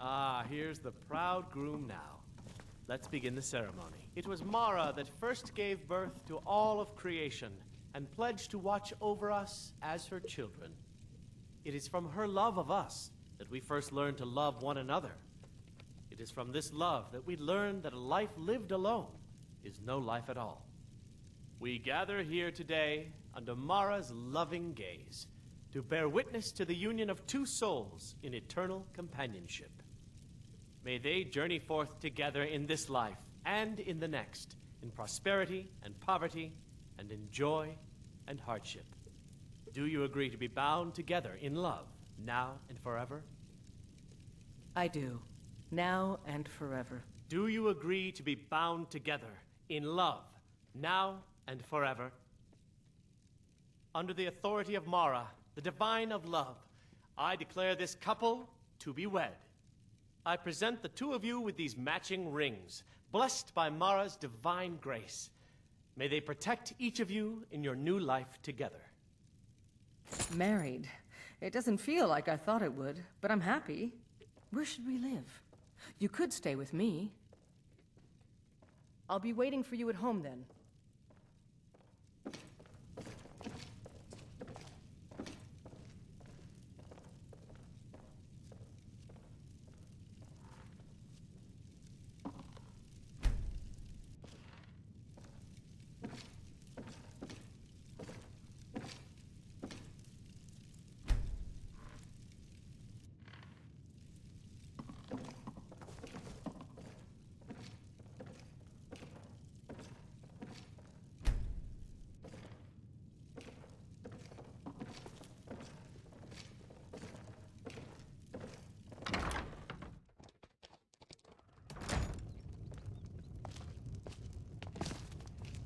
Ah, here's the proud groom now. Let's begin the ceremony. It was Mara that first gave birth to all of creation and pledged to watch over us as her children. It is from her love of us that we first learned to love one another. It is from this love that we learn that a life lived alone is no life at all. We gather here today under Mara's loving gaze to bear witness to the union of two souls in eternal companionship. May they journey forth together in this life and in the next, in prosperity and poverty, and in joy and hardship. Do you agree to be bound together in love, now and forever? I do. Now and forever. Do you agree to be bound together in love, now and forever? Under the authority of Mara, the divine of love, I declare this couple to be wed. I present the two of you with these matching rings, blessed by Mara's divine grace. May they protect each of you in your new life together. Married. It doesn't feel like I thought it would, but I'm happy. Where should we live? You could stay with me. I'll be waiting for you at home then.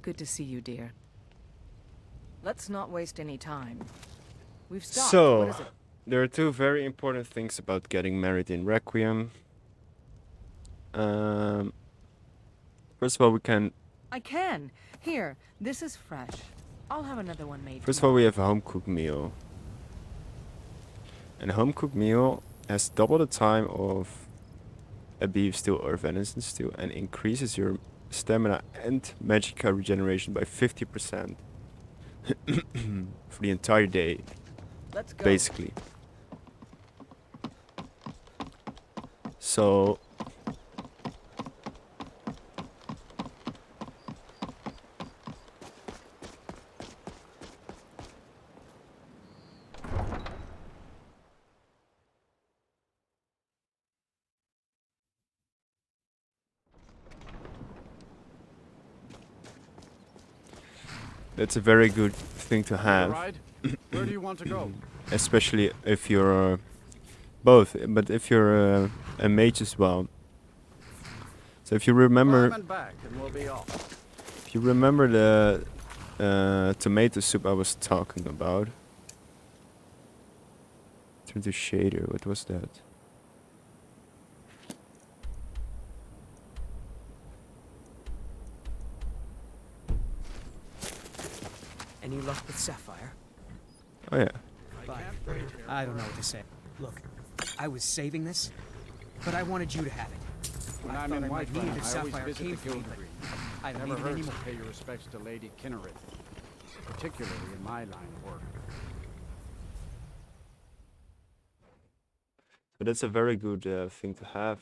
Good to see you, dear. Let's not waste any time. We've stopped. What is So, it? there are two very important things about getting married in Requiem. First of all, we can... I can. Here, this is fresh. I'll have another one made. First of all, we have a home-cooked meal. And a home-cooked meal has double the time of a beef stew or venison stew and increases your stamina and magicka regeneration by 50% for the entire day, Let's go. basically. So that's a very good thing to have, Ride? Where do you want to go? especially if you're both, but if you're a mage as well. So if you remember, Climb and back, and we'll be off. if you remember the tomato soup I was talking about, turn to shader. What was that? Any luck with Sapphire? Oh yeah. Fine. I don't know what to say. Look, I was saving this, but I wanted you to have it. When I I'm thought in I might Whiterun, need if I always Sapphire visit came the for me, guild but green. I don't Never need it hurts to anymore. pay your respects to Lady Kinnereth, particularly in my line of work. So that's a very good thing to have.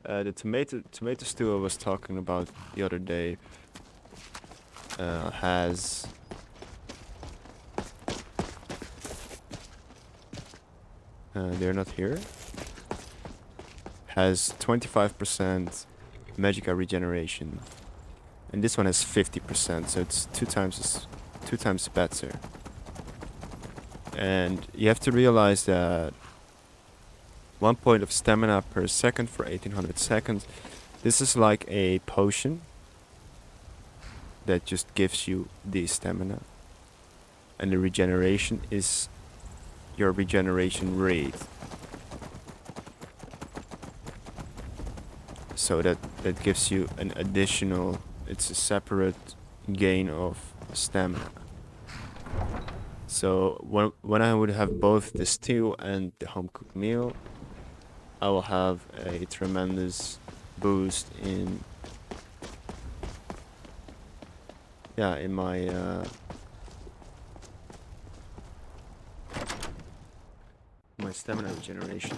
The tomato stew I was talking about the other day has they're not here. Has 25% magicka regeneration, and this one has 50%, so it's two times better. And you have to realize that 1 point of stamina per second for 1800 seconds. This is like a potion that just gives you the stamina, and the regeneration is your regeneration rate. So that gives you an additional, it's a separate gain of stamina. So when I would have both the stew and the home cooked meal, I will have a tremendous boost in my stamina regeneration.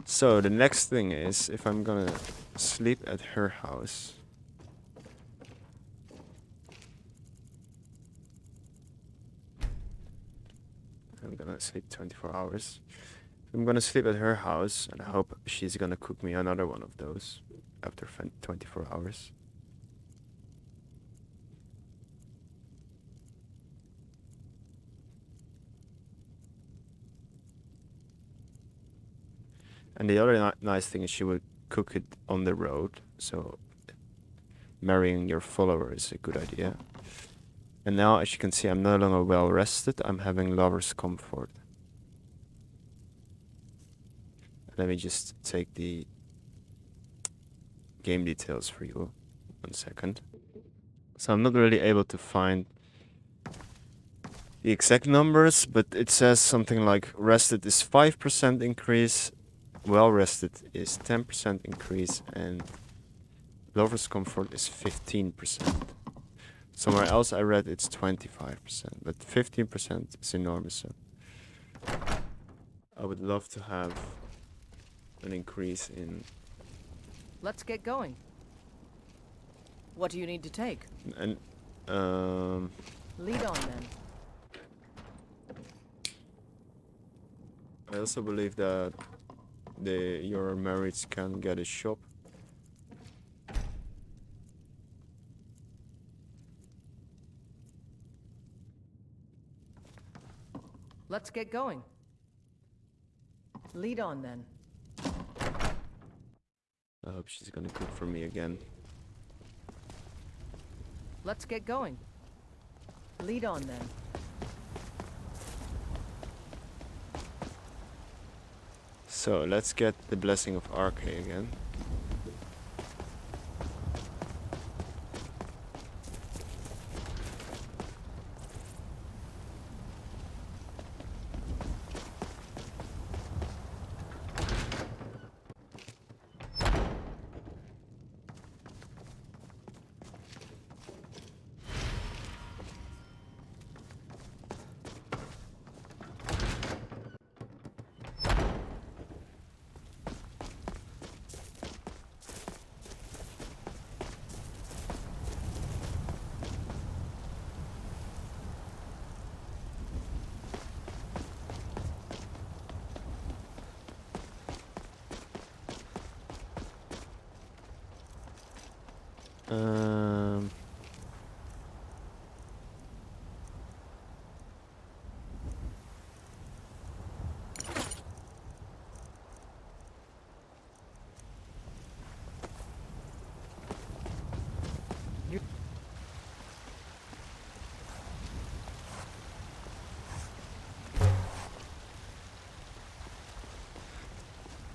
So the next thing is, if I'm gonna sleep at her house, I'm gonna sleep 24 hours. I'm gonna sleep at her house, and I hope she's gonna cook me another one of those after 24 hours. And the other nice thing is she will cook it on the road, so marrying your follower is a good idea. And now, as you can see, I'm no longer well rested. I'm having lover's comfort. Let me just take the game details for you. 1 second. So I'm not really able to find the exact numbers, but it says something like rested is 5% increase, well rested is 10% increase, and lover's comfort is 15%. Somewhere else I read it's 25%, but 15% is enormous. So I would love to have an increase in... Let's get going. What do you need to take? And Lead on then. I also believe that your marriage can get a shop. Let's get going. Lead on then. I hope she's gonna cook for me again. Let's get going. Lead on then. So let's get the blessing of RK again.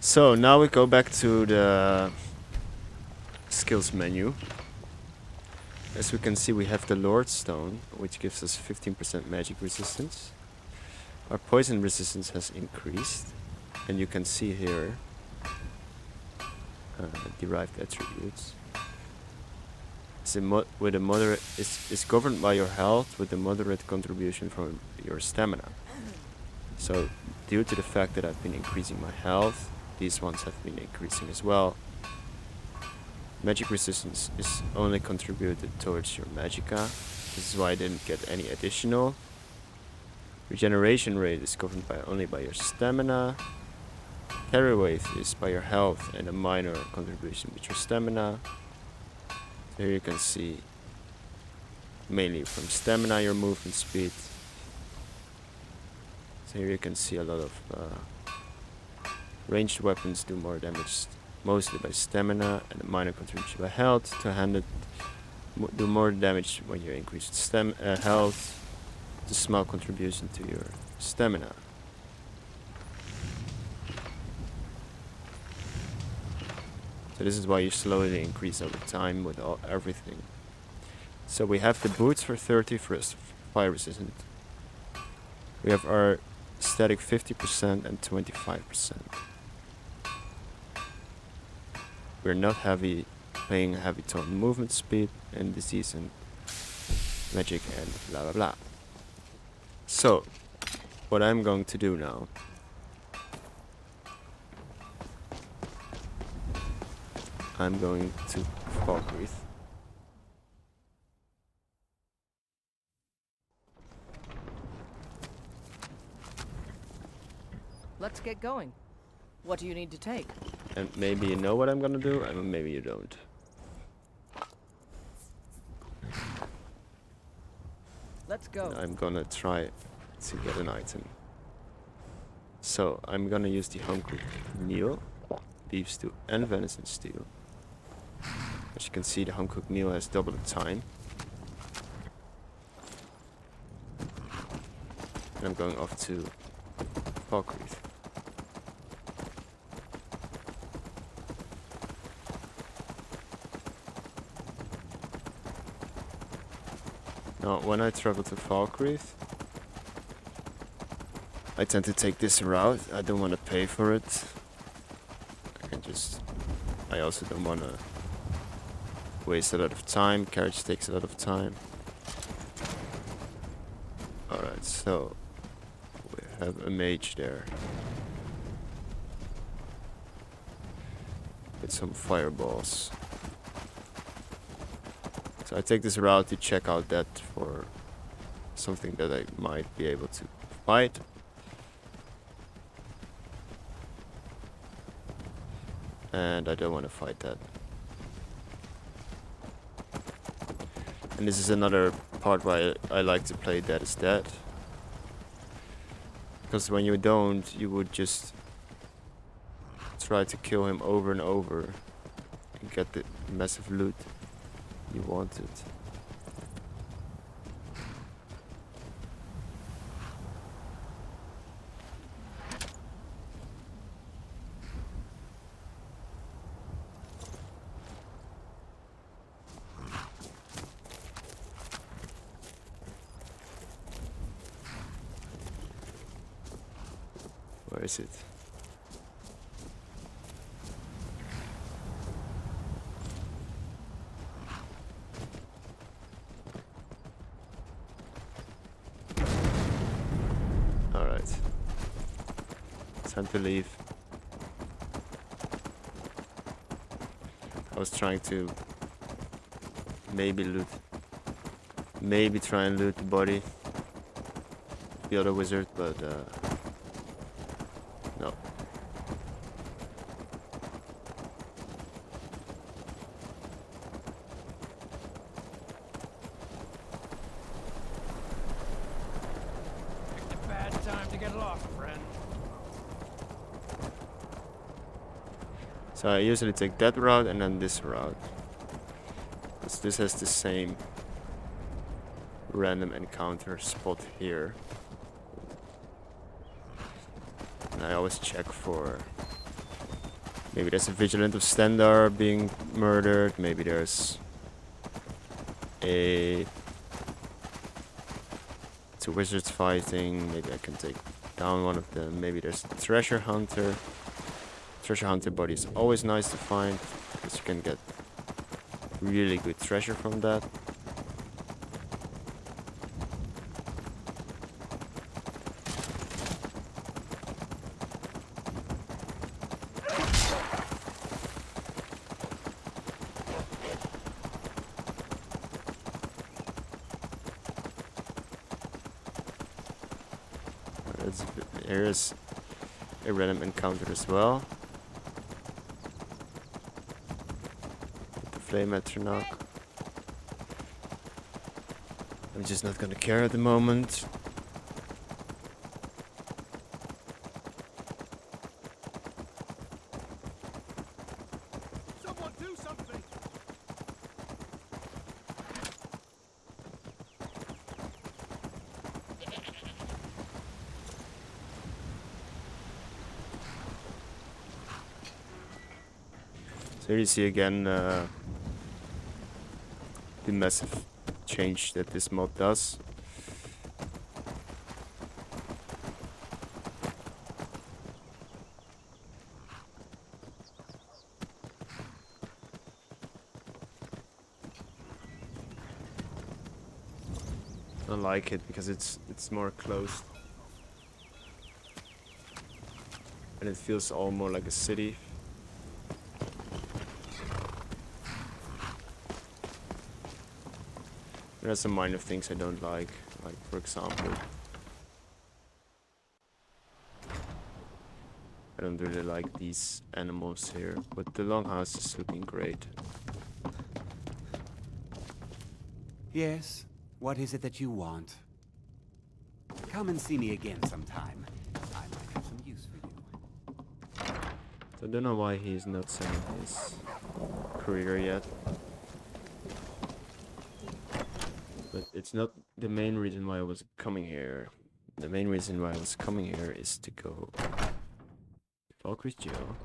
So now we go back to the skills menu. As we can see, we have the Lord Stone, which gives us 15% magic resistance. Our poison resistance has increased, and you can see here derived attributes. With a moderate, is governed by your health with a moderate contribution from your stamina. So, due to the fact that I've been increasing my health, these ones have been increasing as well. Magic resistance is only contributed towards your magicka. This is why I didn't get any additional. Regeneration rate is governed only by your stamina. Carry weight is by your health and a minor contribution with your stamina. So here you can see mainly from stamina your movement speed. So here you can see a lot of ranged weapons do more damage mostly by stamina and a minor contribution by health. Two-handed do more damage when you increase health. It's a small contribution to your stamina. So this is why you slowly increase over time with everything. So we have the boots for 30 for fire resistant. We have our static 50% and 25%. We're not playing heavy tone movement speed and disease and magic and blah blah blah. So, what I'm going to do now, I'm going to Fozars. Let's get going. What do you need to take? And maybe you know what I'm gonna do, and maybe you don't. Let's go. I'm gonna try to get an item. So, I'm gonna use the home-cooked meal, beef stew and venison stew. As you can see, the home-cooked meal has double the time. And I'm going off to Fozars. Now, when I travel to Fozars, I tend to take this route. I don't want to pay for it. I also don't want to waste a lot of time. Carriage takes a lot of time. Alright, so we have a mage there with some fireballs. So I take this route to check out that for something that I might be able to fight. And I don't want to fight that. And this is another part why I like to play Dead is Dead. Because when you don't, you would just try to kill him over and over and get the massive loot you wanted. Where is it? Alright. Time to leave. I was trying to maybe try and loot the body, the other wizard, but no. Picked a bad time to get lost, friend. So I usually take that route and then this route. Because this has the same random encounter spot here. And I always check for... Maybe there's a Vigilant of Stendar being murdered. Maybe there's two wizards fighting. Maybe I can take down one of them. Maybe there's a treasure hunter. Treasure hunter body is always nice to find, because you can get really good treasure from that. Here is a random encounter as well. Flame Atronach. I'm just not gonna care at the moment. Someone do something! So here you see again the massive change that this mod does. I don't like it because it's more closed. And it feels all more like a city. There are some minor things I don't like for example, I don't really like these animals here, but the longhouse is looking great. Yes? What is it that you want? Come and see me again sometime. I might have some use for you. So I don't know why he's not sending his courier yet. But it's not the main reason why I was coming here. The main reason why I was coming here is to go to Valkyrie's jail.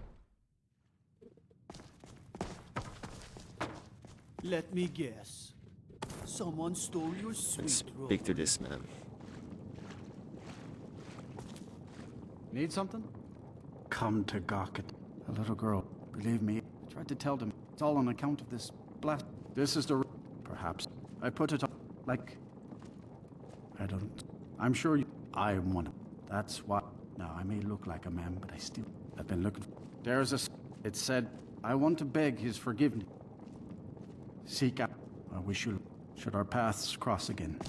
Let me guess. Someone stole your And sweet robe. speak to this man. Need something? Come to Gawket. A little girl. Believe me, I tried to tell them. It's all on account of this blast. This is the... Perhaps. I put it on... Like... I don't... I'm sure you... I am one. That's why... Now, I may look like a man, but I still... I've been looking... There's a... It said, I want to beg his forgiveness. Seek out... I wish you... Should our paths cross again,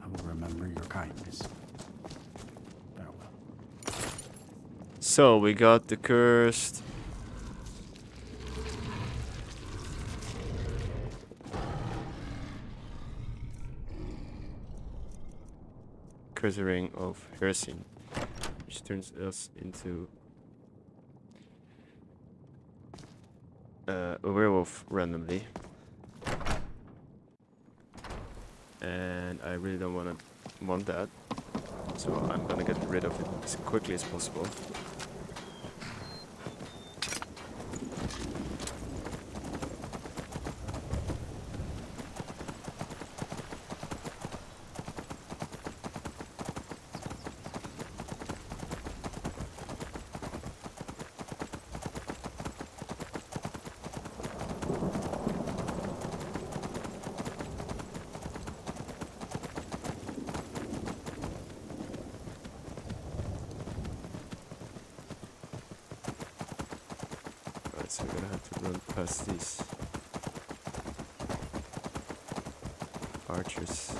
I will remember your kindness. Farewell. So we got the cursed. Cursed ring of Hircine, which turns us into a werewolf randomly. And I really don't want that, so I'm gonna get rid of it as quickly as possible. So we're gonna have to run past these archers.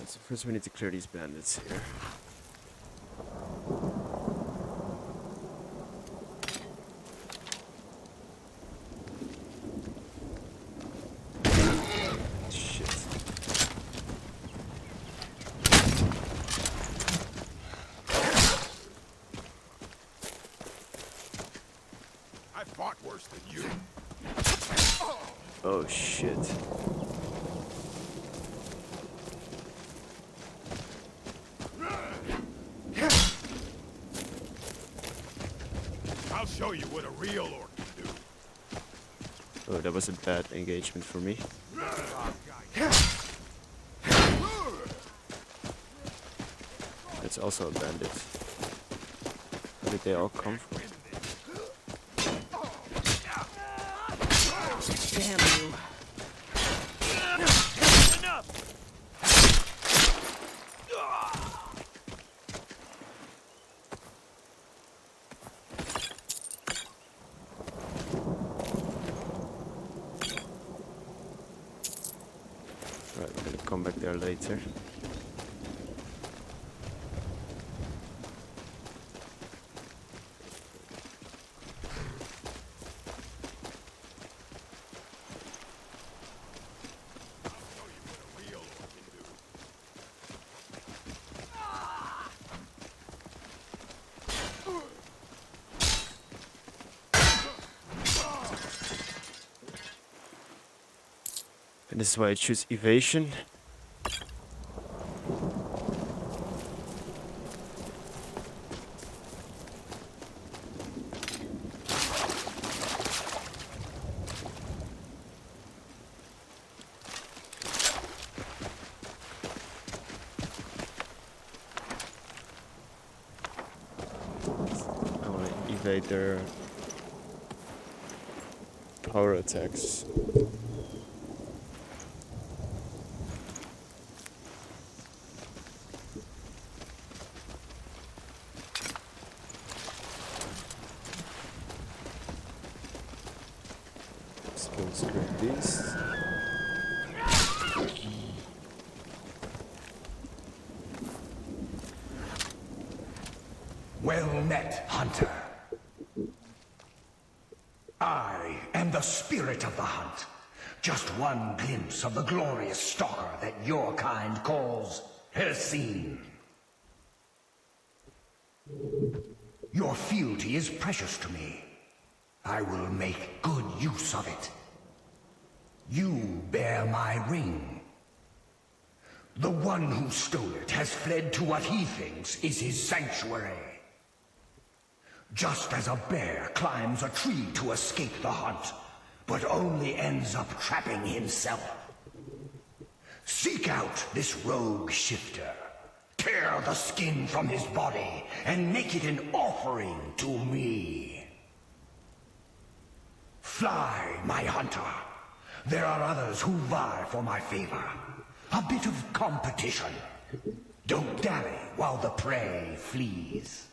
So first we need to clear these bandits here. Shit. I fought worse than you. Oh shit. I'll show you what a real orc can do. Oh, that was a bad engagement for me. It's also a bandit. Where did they all come from? Damn you. Right, we're gonna come back there later. And this is why I choose Evasion. evade their power attacks. Skills great beast. Well met, hunter. I am the spirit of the hunt. Just one glimpse of the glorious stalker that your kind calls Hircine. Your fealty is precious to me. I will make good use of it. You bear my ring. The one who stole it has fled to what he thinks is his sanctuary. Just as a bear climbs a tree to escape the hunt, but only ends up trapping himself. Seek out this rogue shifter. Tear the skin from his body and make it an offering to me. Fly, my hunter. There are others who vie for my favor. A bit of competition. Don't dally while the prey flees.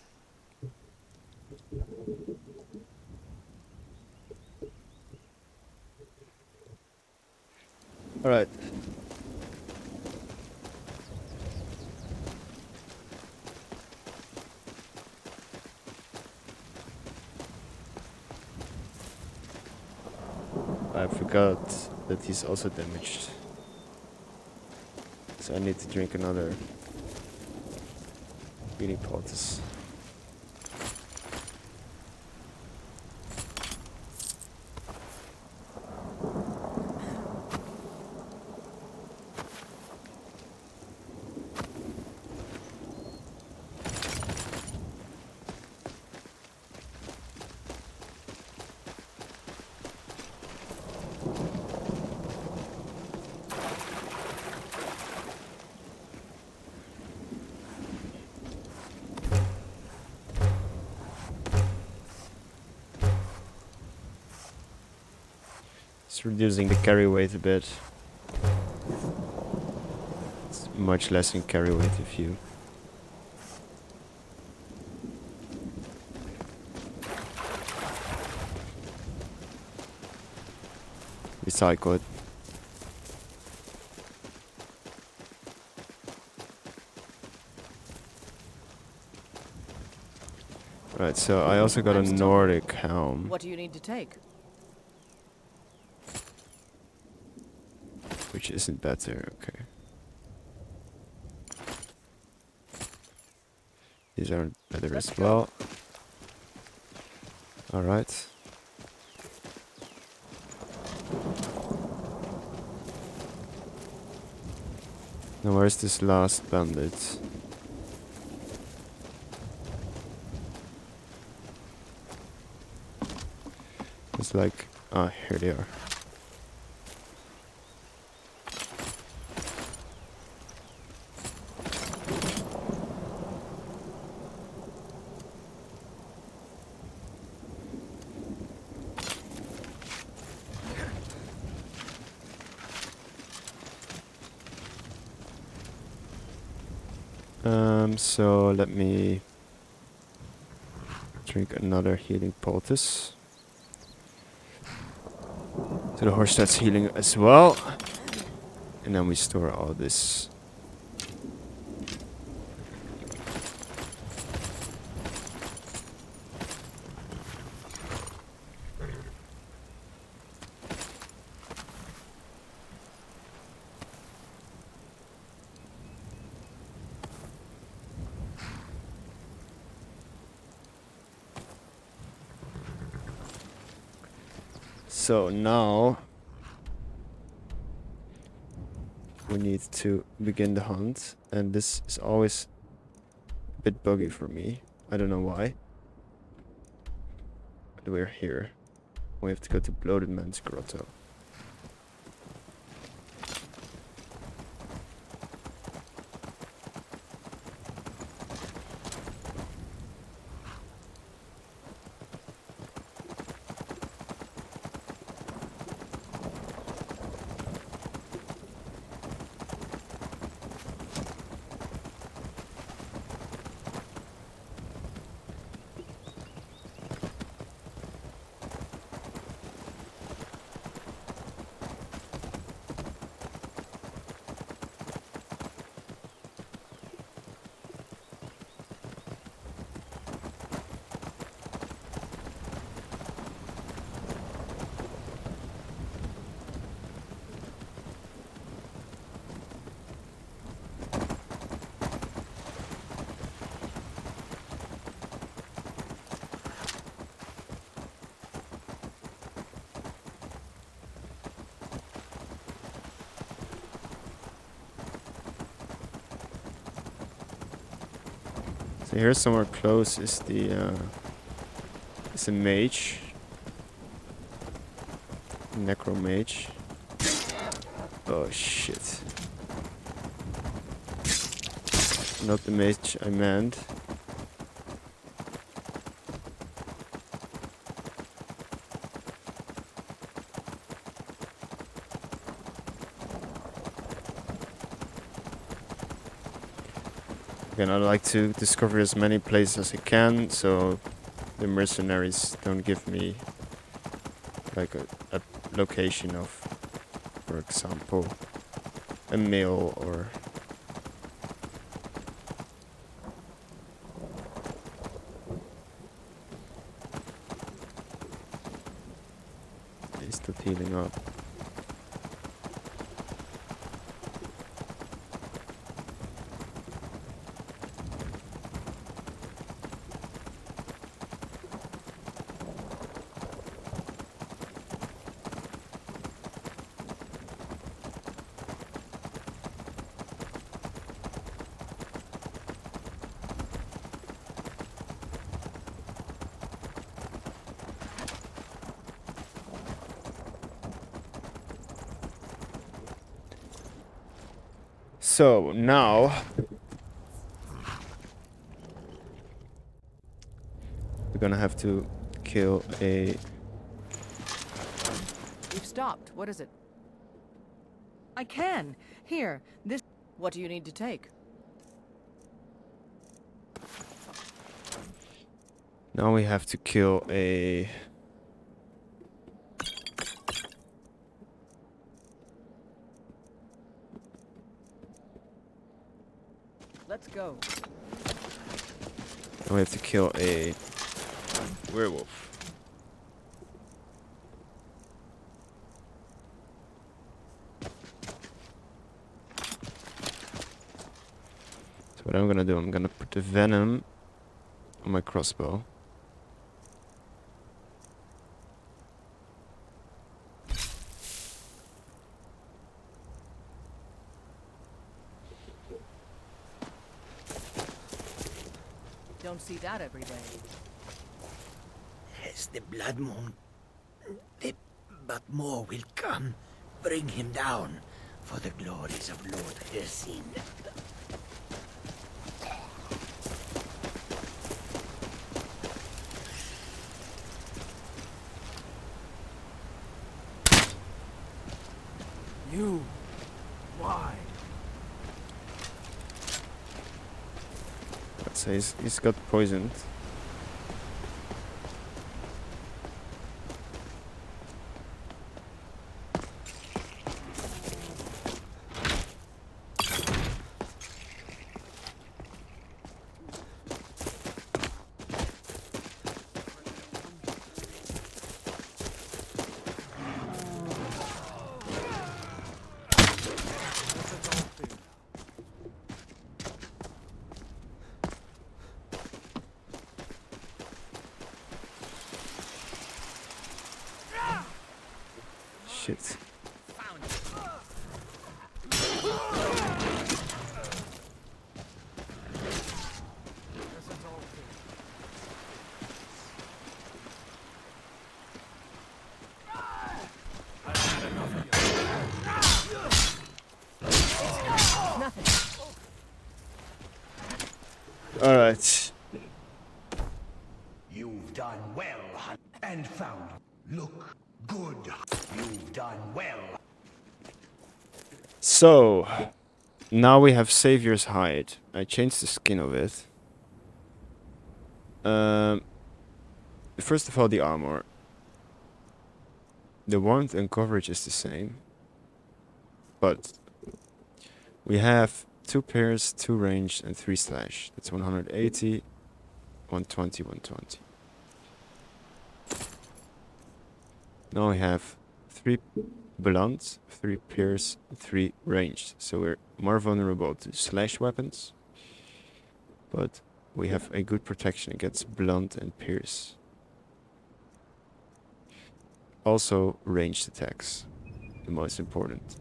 All right. I forgot that he's also damaged. So I need to drink another healing poultice. It's reducing the carry weight a bit. It's much less in carry weight if you recycle it. Right, so I also got a Nordic helm. What do you need to take? Which isn't better, okay. These aren't better as well. Alright. Now where's this last bandit? It's like, ah, here they are. So let me drink another healing poultice. So the horse starts healing as well. And then we store all this. So now we need to begin the hunt, and this is always a bit buggy for me. I don't know why. But we're here. We have to go to Bloated Man's Grotto. So here somewhere close is the mage. Necro mage. Oh shit. Not the mage I meant. Again, I like to discover as many places as I can, so the mercenaries don't give me like a location of, for example, a mill or he's still healing up. So now we're gonna have to kill a... You've stopped. What is it? I can. Here, this... What do you need to take? Now we have to kill a... Let's go. Now we have to kill a werewolf. So what I'm gonna do, I'm gonna put the venom on my crossbow. Don't see that every day. As the blood moon, but more will come. Bring him down for the glories of Lord Hircine. You. Why? I'd say he's got poisoned. Shit. All right. You've done well, and found. Look good. You've done well. So now we have Savior's Hide. I changed the skin of it. First of all, the armor. The warmth and coverage is the same, but we have 2 pierce, 2 range, and 3 slash. That's 180, 120, 120. Now we have 3 blunt, 3 pierce, 3 ranged. So we're more vulnerable to slash weapons, but we have a good protection against blunt and pierce. Also ranged attacks, the most important.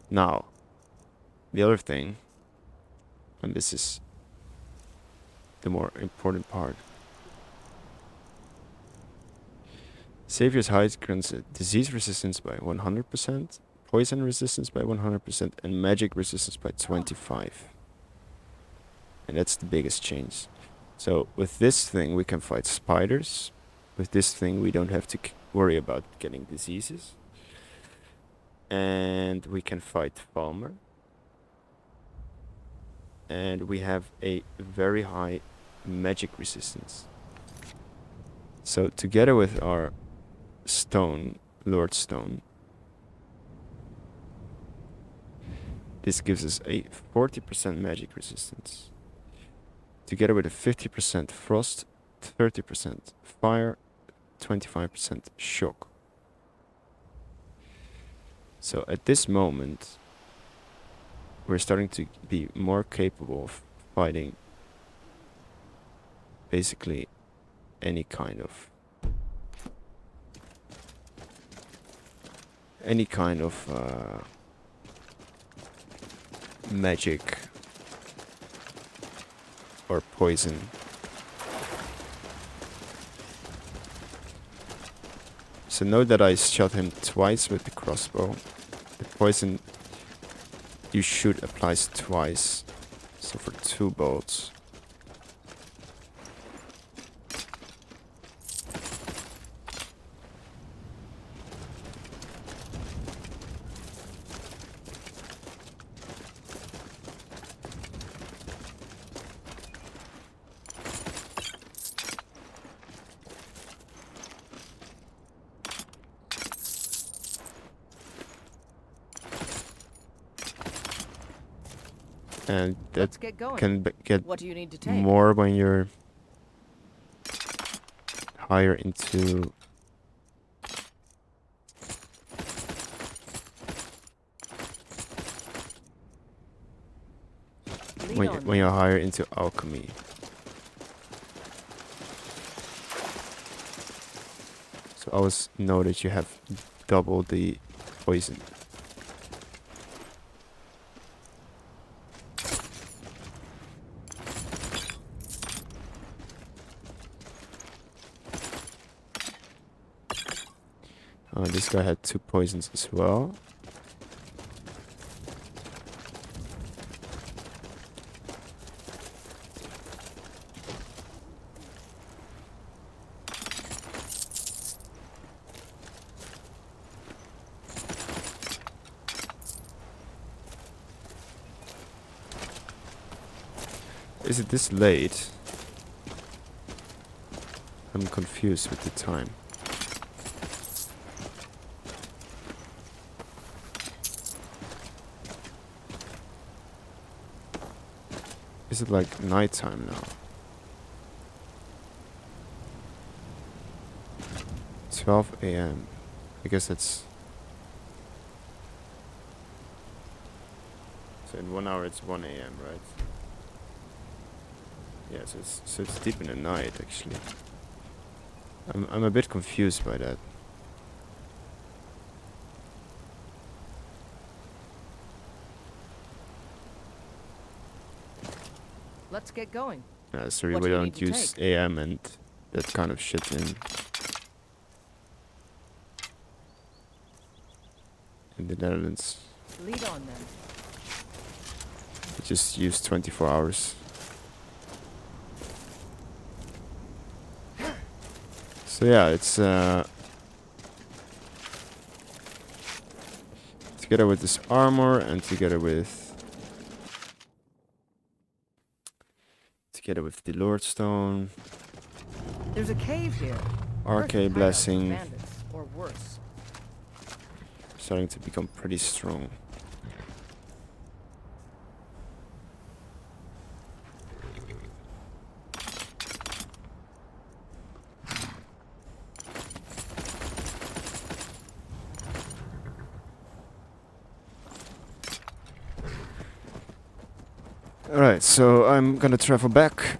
Now, the other thing And this is the more important part. Savior's Hide grants disease resistance by 100%, poison resistance by 100%, and magic resistance by 25%. And that's the biggest change. So with this thing we can fight spiders. With this thing we don't have to worry about getting diseases. And we can fight Falmer. And we have a very high magic resistance. So together with our stone, Lord Stone, this gives us a 40% magic resistance. Together with a 50% frost, 30% fire, 25% shock. So at this moment, we're starting to be more capable of fighting basically any kind of magic or poison. So note that I shot him twice with the crossbow. The poison you shoot applies twice, so for 2 bolts. And that Let's get going. can get What do you need to take? more when you're higher into when you're higher into alchemy. So always know that you have double the poison. This guy had 2 poisons as well. Is it this late? I'm confused with the time. Is it like nighttime now? 12 a.m. I guess that's... So in 1 hour it's 1 a.m., right? Yeah, so it's deep in the night, actually. I'm a bit confused by that. Let's get going. Sorry, What we do you don't need to use take? AM and that kind of shit in the Netherlands. Lead on then. We just use 24 hours. So yeah, it's together with this armor and together with the Lord Stone. There's a cave here. Arcade Blessing. Bandits, or worse. Starting to become pretty strong. Alright, so I'm gonna travel back.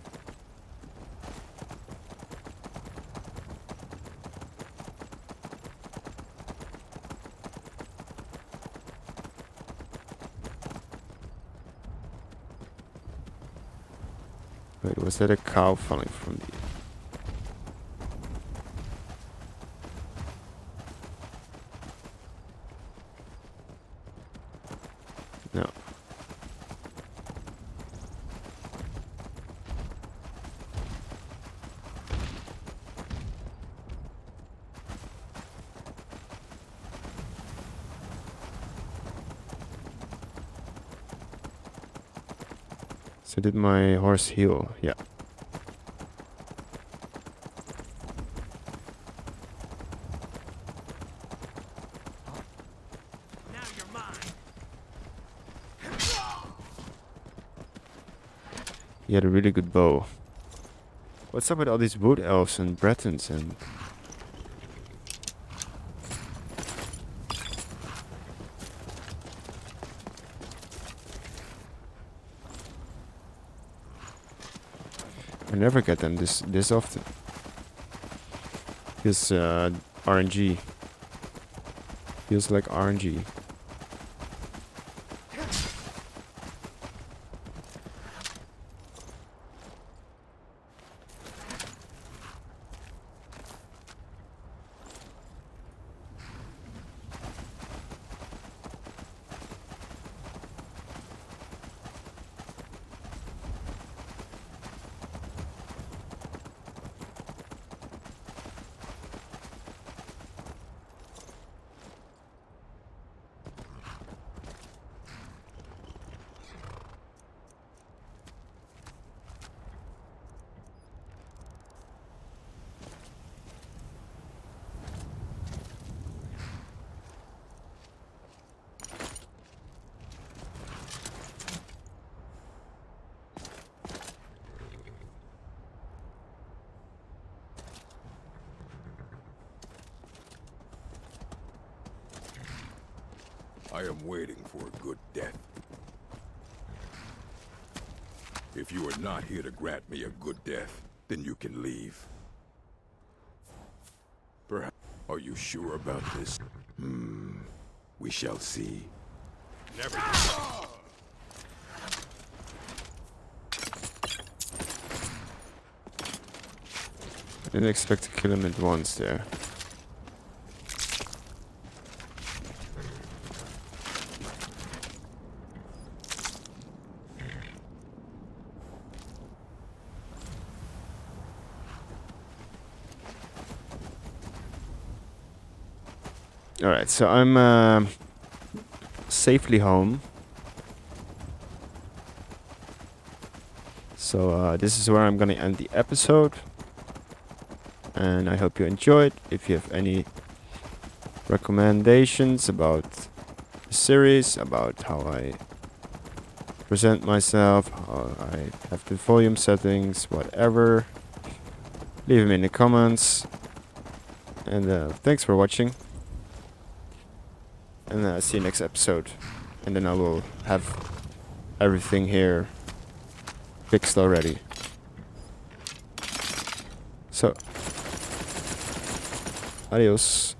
Wait, was that a cow falling from the... No. So did my horse heal? Yeah. Now you're mine. He had a really good bow. What's up with all these wood elves and Bretons and... I never get them this often. Feels RNG. Feels like RNG. I am waiting for a good death. If you are not here to grant me a good death, then you can leave. Perhaps. Are you sure about this? We shall see. Never. I didn't expect to kill him at once there. Alright, so I'm safely home. So this is where I'm gonna end the episode. And I hope you enjoyed. If you have any recommendations about the series, about how I present myself, how I have the volume settings, whatever, leave them in the comments. And thanks for watching. And see you next episode. And then I will have everything here fixed already. So, adios.